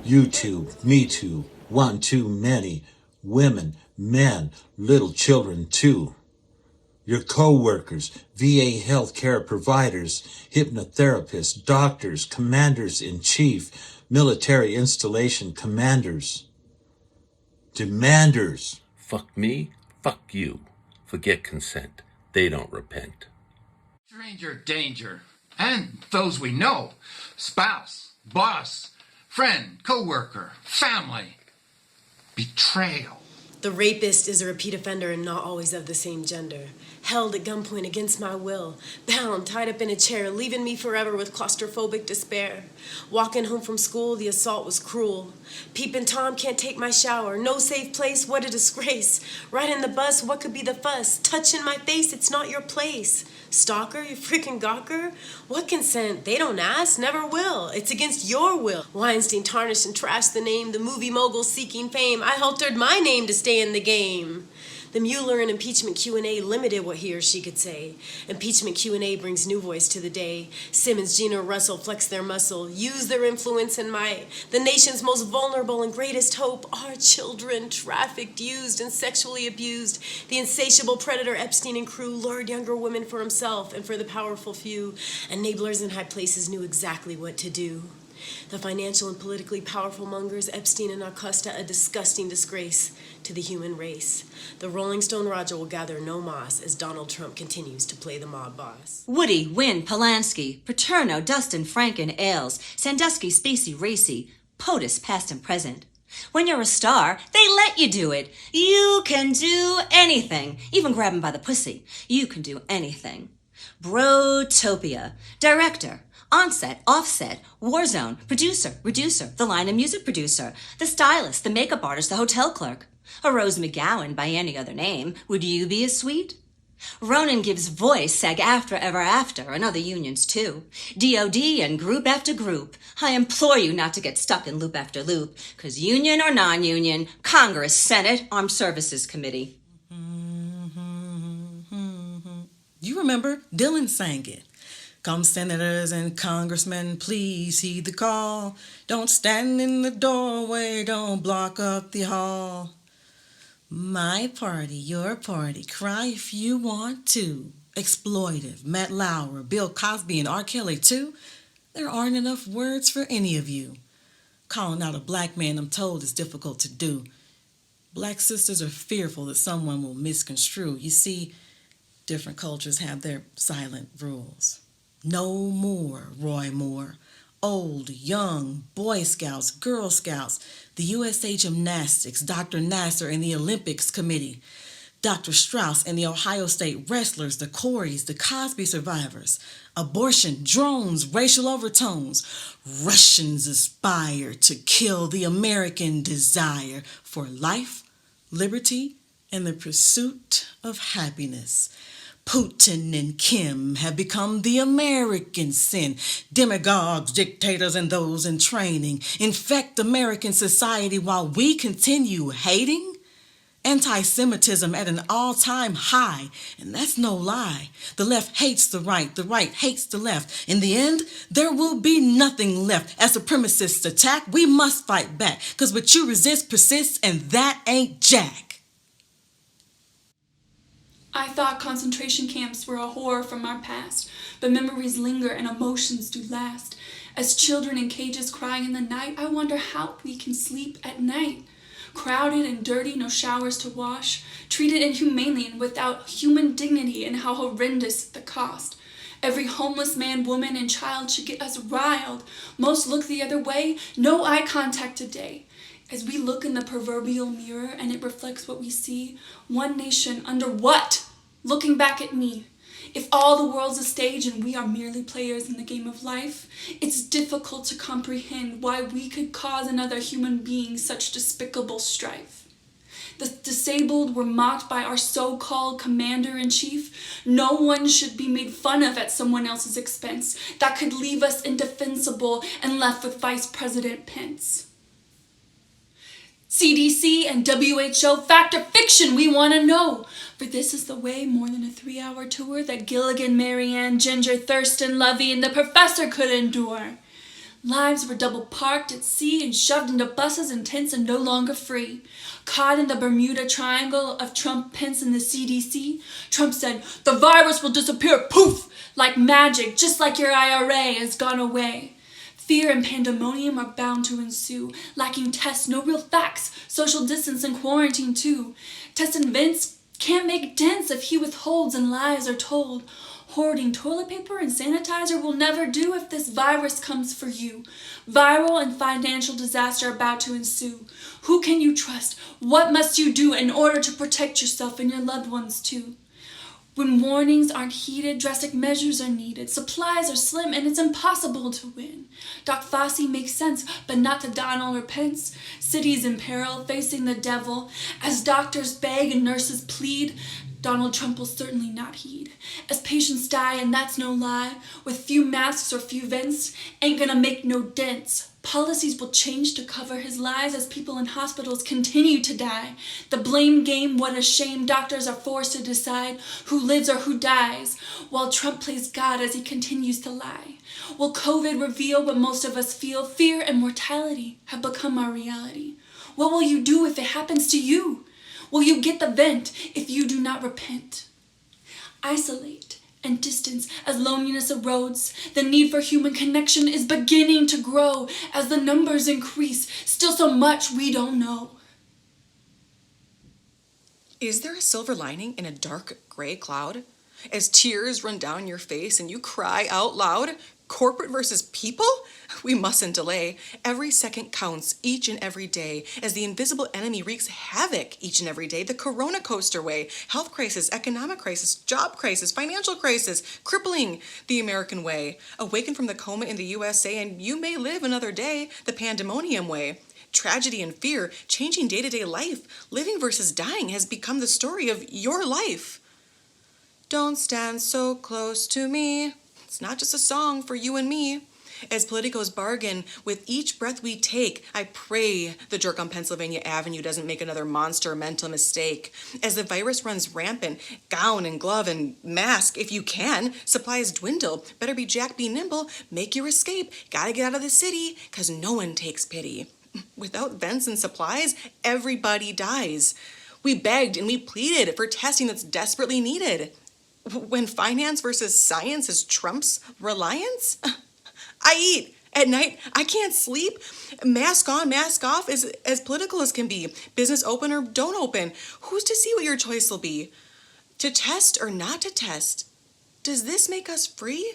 YouTube, Me Too, one too many, women, men, little children too. Your co-workers, VA healthcare providers, hypnotherapists, doctors, commanders-in-chief, military installation commanders, demanders. Fuck me, fuck you. Forget consent. They don't repent. Stranger danger. And those we know. Spouse, boss, friend, co-worker, family. Betrayal. The rapist is a repeat offender and not always of the same gender. Held at gunpoint against my will. Bound, tied up in a chair, leaving me forever with claustrophobic despair. Walking home from school, the assault was cruel. Peeping Tom can't take my shower. No safe place, what a disgrace. Riding the bus, what could be the fuss? Touching my face, it's not your place. Stalker, you freaking gawker? What consent? They don't ask, never will. It's against your will. Weinstein tarnished and trashed the name. The movie mogul seeking fame. I altered my name to stay in the game. The Mueller and impeachment Q&A limited what he or she could say. Impeachment Q&A brings new voice to the day. Simmons, Gina, Russell flex their muscle, use their influence and might. The nation's most vulnerable and greatest hope are children, trafficked, used, and sexually abused. The insatiable predator Epstein and crew lured younger women for himself and for the powerful few. Enablers in high places knew exactly what to do. The financial and politically powerful mongers, Epstein and Acosta, a disgusting disgrace to the human race. The Rolling Stone Roger will gather no moss as Donald Trump continues to play the mob boss. Woody, Wynn, Polanski, Paterno, Dustin, Franken, Ailes, Sandusky, Spacey, Racy, POTUS, past and present. When you're a star, they let you do it. You can do anything, even grab 'em by the pussy. You can do anything. Brotopia, director, onset, offset, Warzone, producer, reducer, the line and music producer, the stylist, the makeup artist, the hotel clerk. A Rose McGowan by any other name, would you be as sweet? Ronan gives voice, SAG-AFTRA, Ever After, and other unions too. DOD and group after group. I implore you not to get stuck in loop after loop, 'cause union or non-union, Congress, Senate, Armed Services Committee. You remember, Dylan sang it. Come senators and congressmen, please heed the call. Don't stand in the doorway, don't block up the hall. My party, your party, cry if you want to. Exploitive, Matt Lauer, Bill Cosby, and R. Kelly too. There aren't enough words for any of you. Calling out a black man, I'm told, is difficult to do. Black sisters are fearful that someone will misconstrue. You see, different cultures have their silent rules. No more, Roy Moore. Old, young, Boy Scouts, Girl Scouts, the USA Gymnastics, Dr. Nasser and the Olympics Committee, Dr. Strauss and the Ohio State wrestlers, the Coreys, the Cosby survivors, abortion, drones, racial overtones. Russians aspire to kill the American desire for life, liberty, and the pursuit of happiness. Putin and Kim have become the American sin. Demagogues, dictators, and those in training infect American society while we continue hating. Anti-Semitism at an all-time high, and that's no lie. The left hates the right hates the left. In the end, there will be nothing left. As supremacists attack, we must fight back, 'cause what you resist persists, and that ain't jack. I thought concentration camps were a horror from our past, but memories linger and emotions do last. As children in cages crying in the night, I wonder how we can sleep at night. Crowded and dirty, no showers to wash, treated inhumanely and without human dignity, and how horrendous the cost. Every homeless man, woman, and child should get us riled. Most look the other way, no eye contact today. As we look in the proverbial mirror and it reflects what we see, one nation under what? Looking back at me. If all the world's a stage and we are merely players in the game of life, it's difficult to comprehend why we could cause another human being such despicable strife. The disabled were mocked by our so-called commander-in-chief. No one should be made fun of at someone else's expense. That could leave us indefensible and left with Vice President Pence. CDC and WHO, fact or fiction, we want to know. For this is the way more than a 3-hour tour that Gilligan, Marianne, Ginger, Thurston, Lovey, and the professor could endure. Lives were double parked at sea and shoved into buses and tents and no longer free. Caught in the Bermuda Triangle of Trump, Pence, and the CDC, Trump said, "The virus will disappear, poof, like magic, just like your IRA has gone away." Fear and pandemonium are bound to ensue. Lacking tests, no real facts, social distance and quarantine too. Test and Vince can't make dents if he withholds and lies are told. Hoarding toilet paper and sanitizer will never do if this virus comes for you. Viral and financial disaster about to ensue. Who can you trust? What must you do in order to protect yourself and your loved ones too? When warnings aren't heeded, drastic measures are needed. Supplies are slim and it's impossible to win. Doc Fossey makes sense, but not to Donald or Pence. Cities in peril, facing the devil. As doctors beg and nurses plead, Donald Trump will certainly not heed. As patients die, and that's no lie, with few masks or few vents, ain't gonna make no dents. Policies will change to cover his lies as people in hospitals continue to die. The blame game, what a shame. Doctors are forced to decide who lives or who dies, while Trump plays God as he continues to lie. Will COVID reveal what most of us feel? Fear and mortality have become our reality. What will you do if it happens to you? Will you get the vent if you do not repent? Isolate and distance as loneliness erodes. The need for human connection is beginning to grow as the numbers increase. Still so much we don't know. Is there a silver lining in a dark gray cloud? As tears run down your face and you cry out loud, corporate versus people? We mustn't delay. Every second counts each and every day as the invisible enemy wreaks havoc each and every day. The corona coaster way, health crisis, economic crisis, job crisis, financial crisis, crippling the American way. Awaken from the coma in the USA and you may live another day the pandemonium way. Tragedy and fear, changing day-to-day life, living versus dying has become the story of your life. Don't stand so close to me. It's not just a song for you and me. As politicos bargain with each breath we take, I pray the jerk on Pennsylvania Avenue doesn't make another monster mental mistake. As the virus runs rampant, gown and glove and mask if you can, supplies dwindle. Better be Jack, be nimble, make your escape. Gotta get out of the city, 'cause no one takes pity. Without vents and supplies, everybody dies. We begged and we pleaded for testing that's desperately needed. When finance versus science is Trump's reliance? I eat. At night, I can't sleep. Mask on, mask off is as political as can be. Business open or don't open. Who's to see what your choice will be? To test or not to test? Does this make us free?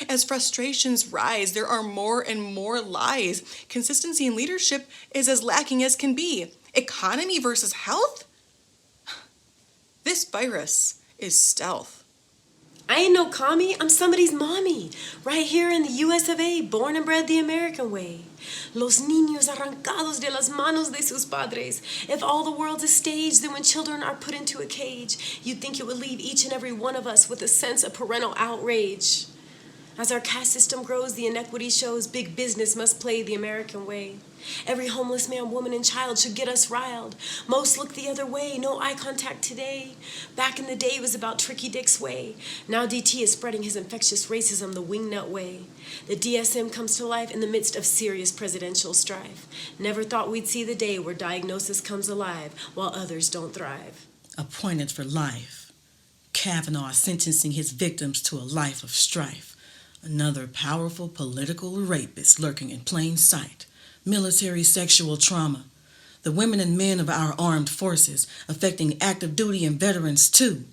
As frustrations rise, there are more and more lies. Consistency in leadership is as lacking as can be. Economy versus health? This virus is stealth. I ain't no commie, I'm somebody's mommy. Right here in the US of A, born and bred the American way. Los niños arrancados de las manos de sus padres. If all the world's a stage, then when children are put into a cage, you'd think it would leave each and every one of us with a sense of parental outrage. As our caste system grows, the inequity shows big business must play the American way. Every homeless man, woman, and child should get us riled. Most look the other way, no eye contact today. Back in the day, it was about Tricky Dick's way. Now DT is spreading his infectious racism the wingnut way. The DSM comes to life in the midst of serious presidential strife. Never thought we'd see the day where diagnosis comes alive while others don't thrive. Appointed for life. Kavanaugh sentencing his victims to a life of strife. Another powerful political rapist lurking in plain sight. Military sexual trauma. The women and men of our armed forces, affecting active duty and veterans too.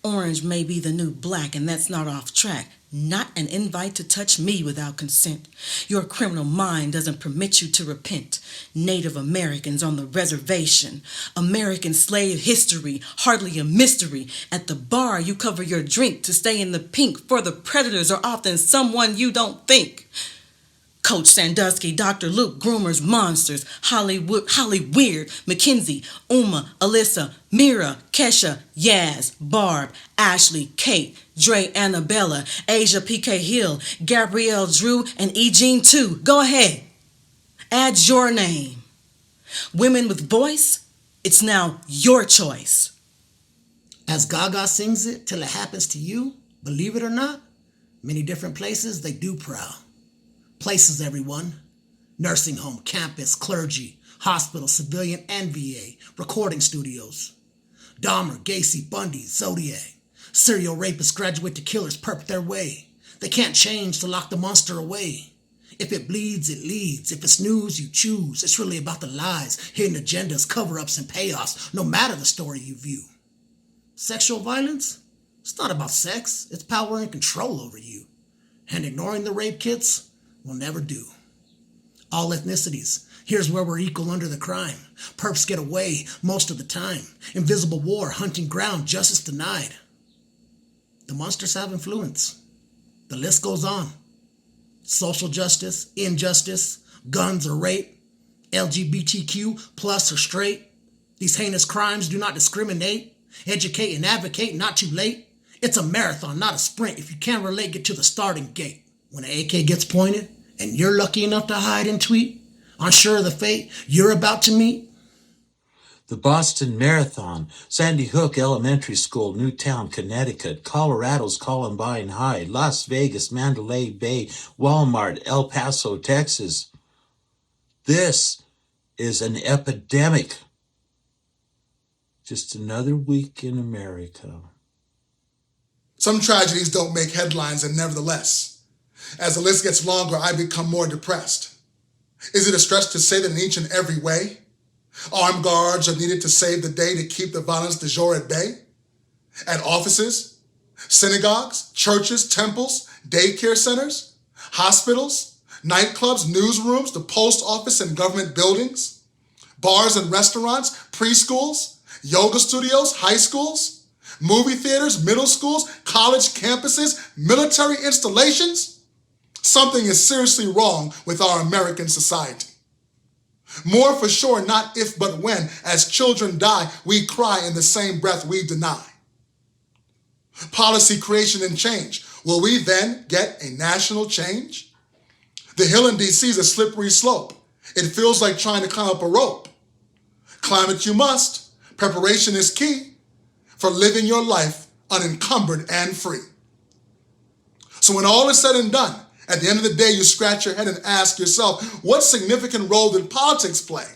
Orange may be the new black, and that's not off track. Not an invite to touch me without consent. Your criminal mind doesn't permit you to repent. Native Americans on the reservation. American slave history, hardly a mystery. At the bar, you cover your drink to stay in the pink, for the predators are often someone you don't think. Coach Sandusky, Dr. Luke, groomers, monsters, Holly Weird, Mackenzie, Uma, Alyssa, Mira, Kesha, Yaz, Barb, Ashley, Kate, Dre, Annabella, Asia, PK Hill, Gabrielle, Drew, and E. Jean too. Go ahead. Add your name. Women with voice, it's now your choice. As Gaga sings it, till it happens to you, believe it or not, many different places they do prowl. Places, everyone. Nursing home, campus, clergy, hospital, civilian, and VA. Recording studios. Dahmer, Gacy, Bundy, Zodiac. Serial rapists graduate to killers perp their way. They can't change to lock the monster away. If it bleeds, it leads. If it's news, you choose. It's really about the lies, hidden agendas, cover-ups, and payoffs, no matter the story you view. Sexual violence? It's not about sex. It's power and control over you. And ignoring the rape kits will never do. All ethnicities. Here's where we're equal under the crime. Perps get away most of the time. Invisible war, hunting ground, justice denied. The monsters have influence. The list goes on. Social justice, injustice, guns or rape, LGBTQ plus or straight. These heinous crimes do not discriminate. Educate and advocate, not too late. It's a marathon, not a sprint. If you can't relate, get to the starting gate. When an AK gets pointed and you're lucky enough to hide and tweet, unsure of the fate you're about to meet. The Boston Marathon, Sandy Hook Elementary School, Newtown, Connecticut, Colorado's Columbine High, Las Vegas, Mandalay Bay, Walmart, El Paso, Texas. This is an epidemic. Just another week in America. Some tragedies don't make headlines, and nevertheless, as the list gets longer, I become more depressed. Is it a stretch to say that in each and every way, armed guards are needed to save the day to keep the violence du jour at bay? At offices, synagogues, churches, temples, daycare centers, hospitals, nightclubs, newsrooms, the post office and government buildings, bars and restaurants, preschools, yoga studios, high schools, movie theaters, middle schools, college campuses, military installations? Something is seriously wrong with our American society. More for sure, not if but when, as children die, we cry in the same breath we deny. Policy creation and change. Will we then get a national change? The hill in DC is a slippery slope. It feels like trying to climb up a rope. Climb it you must. Preparation is key for living your life unencumbered and free. So when all is said and done, at the end of the day, you scratch your head and ask yourself, what significant role did politics play?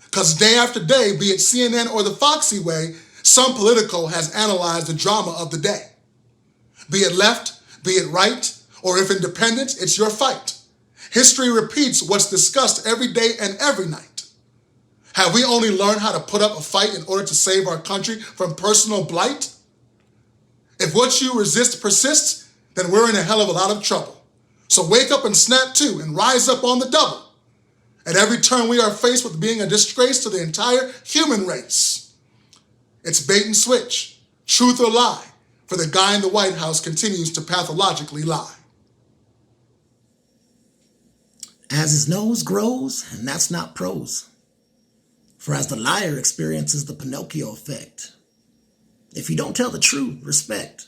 Because day after day, be it CNN or the Foxy way, some political has analyzed the drama of the day. Be it left, be it right, or if independent, it's your fight. History repeats what's discussed every day and every night. Have we only learned how to put up a fight in order to save our country from personal blight? If what you resist persists, then we're in a hell of a lot of trouble. So wake up and snap to and rise up on the double. At every turn we are faced with being a disgrace to the entire human race. It's bait and switch, truth or lie, for the guy in the White House continues to pathologically lie. As his nose grows, and that's not prose. For as the liar experiences the Pinocchio effect, if you don't tell the truth, respect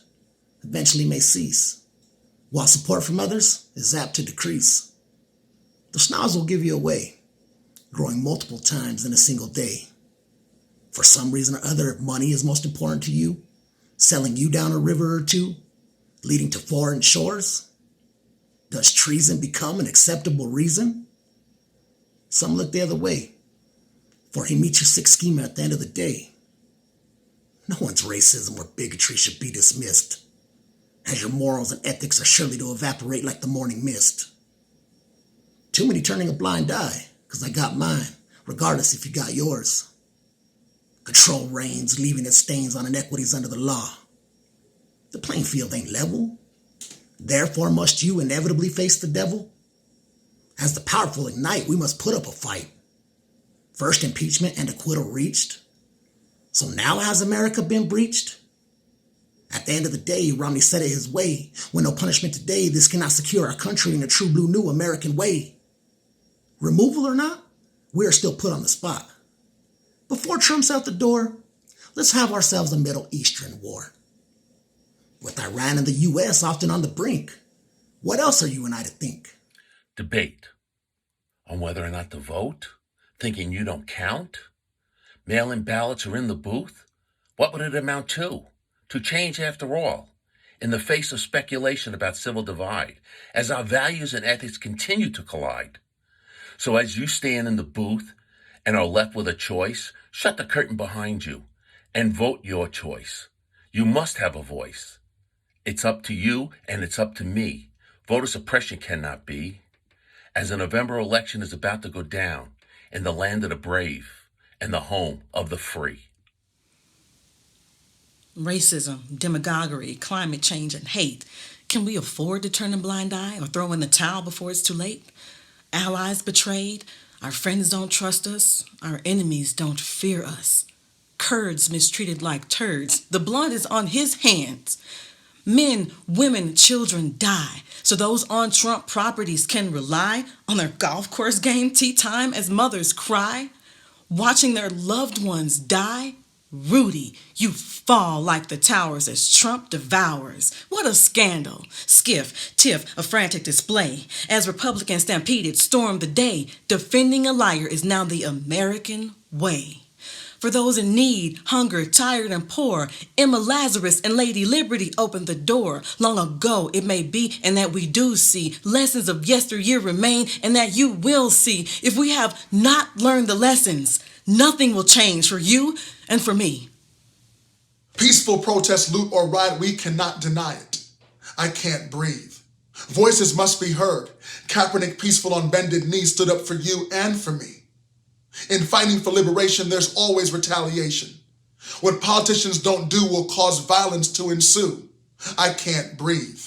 eventually may cease, while support from others is apt to decrease. The snobs will give you away, growing multiple times in a single day. For some reason or other, if money is most important to you, selling you down a river or two, leading to foreign shores, does treason become an acceptable reason? Some look the other way, for he meets your sick schema at the end of the day. No one's racism or bigotry should be dismissed, as your morals and ethics are surely to evaporate like the morning mist. Too many turning a blind eye, because I got mine, regardless if you got yours. Control reigns, leaving its stains on inequities under the law. The playing field ain't level. Therefore must you inevitably face the devil. As the powerful ignite, we must put up a fight. First impeachment and acquittal reached. So now has America been breached? At the end of the day, Romney said it his way. With no punishment today, this cannot secure our country in a true blue new American way. Removal or not, we are still put on the spot. Before Trump's out the door, let's have ourselves a Middle Eastern war. With Iran and the U.S. often on the brink, what else are you and I to think? Debate on whether or not to vote, thinking you don't count. Mail-in ballots are in the booth. What would it amount to? To change after all. in the face of speculation about civil divide, as our values and ethics continue to collide. So as you stand in the booth and are left with a choice, shut the curtain behind you and vote your choice. You must have a voice. It's up to you and it's up to me. Voter suppression cannot be. As the November election is about to go down in the land of the brave and the home of the free. Racism, demagoguery, climate change, and hate. Can we afford to turn a blind eye or throw in the towel before it's too late? Allies betrayed, our friends don't trust us, our enemies don't fear us. Kurds mistreated like turds, the blood is on his hands. Men, women, children die, so those on Trump properties can rely on their golf course game tea time as mothers cry, watching their loved ones die. Rudy, you fall like the towers as Trump devours. What a scandal. Skiff, tiff, a frantic display. As Republicans stampeded, stormed the day. Defending a liar is now the American way. For those in need, hunger, tired, and poor, Emma Lazarus and Lady Liberty opened the door. Long ago it may be, and that we do see. Lessons of yesteryear remain, and that you will see. If we have not learned the lessons, nothing will change for you and for me. Peaceful protest, loot, or riot, we cannot deny it. I can't breathe. Voices must be heard. Kaepernick, peaceful on bended knees, stood up for you and for me. In fighting for liberation, there's always retaliation. What politicians don't do will cause violence to ensue. I can't breathe.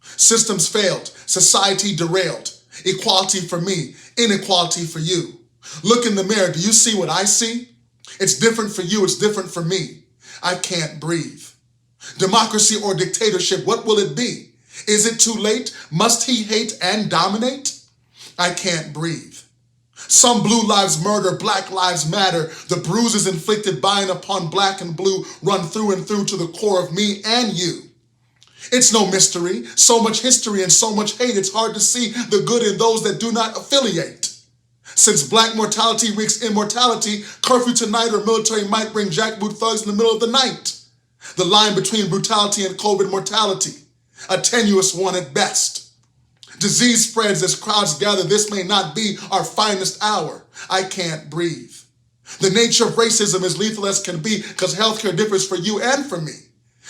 Systems failed, society derailed. Equality for me, inequality for you. Look in the mirror, do you see what I see? It's different for you, it's different for me. I can't breathe. Democracy or dictatorship, what will it be? Is it too late? Must he hate and dominate? I can't breathe. Some blue lives murder, black lives matter. The bruises inflicted by and upon black and blue run through and through to the core of me and you. It's no mystery, so much history and so much hate, it's hard to see the good in those that do not affiliate. Since black mortality wreaks immortality, curfew tonight or military might bring jackboot thugs in the middle of the night. The line between brutality and COVID mortality, a tenuous one at best. Disease spreads as crowds gather. This may not be our finest hour. I can't breathe. The nature of racism is lethal as can be because healthcare differs for you and for me.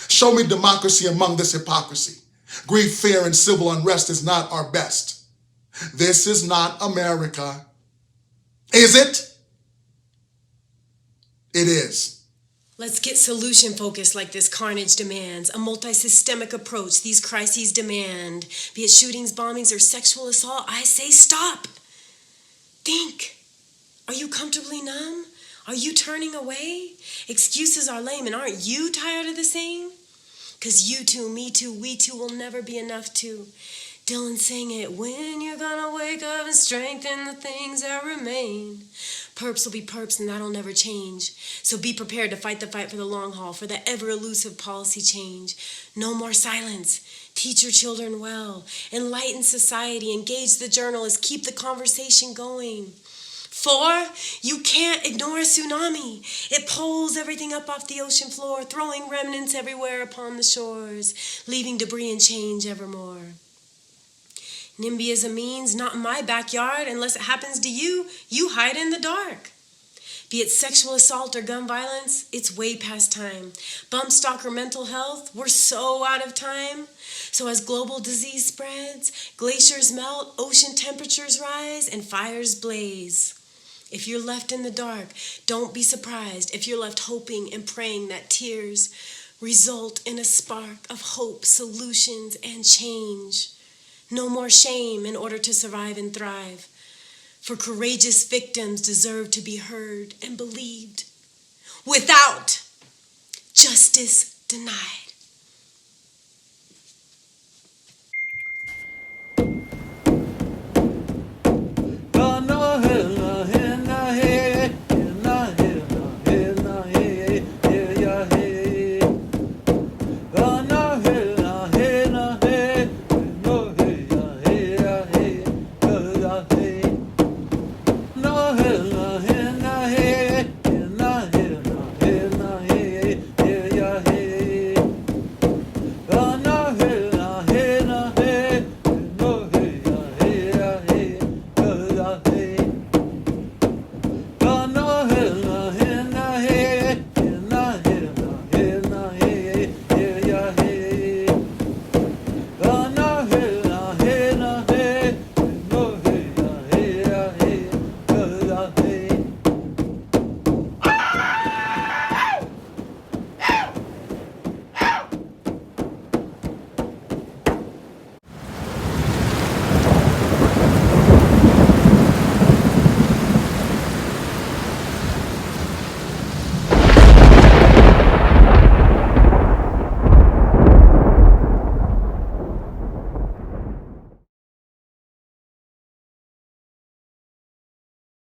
Show me democracy among this hypocrisy. Grief, fear, and civil unrest is not our best. This is not America. Is it? It is. Let's get solution focused like this carnage demands. A multi-systemic approach these crises demand. Be it shootings, bombings, or sexual assault, I say stop. Think. Are you comfortably numb? Are you turning away? Excuses are lame, and aren't you tired of the same? 'Cause you too, me too, we too will never be enough to. Dylan sang it, when you're gonna wake up and strengthen the things that remain. Perps will be perps and that'll never change. So be prepared to fight the fight for the long haul, for the ever-elusive policy change. No more silence. Teach your children well. Enlighten society. Engage the journalists. Keep the conversation going. 4, you can't ignore a tsunami. It pulls everything up off the ocean floor, throwing remnants everywhere upon the shores, leaving debris and change evermore. NIMBYism means not in my backyard. Unless it happens to you, you hide in the dark. Be it sexual assault or gun violence, it's way past time. Bump stock or mental health, we're so out of time. So as global disease spreads, glaciers melt, ocean temperatures rise, and fires blaze. If you're left in the dark, don't be surprised if you're left hoping and praying that tears result in a spark of hope, solutions, and change. No more shame in order to survive and thrive. For courageous victims deserve to be heard and believed without justice denied.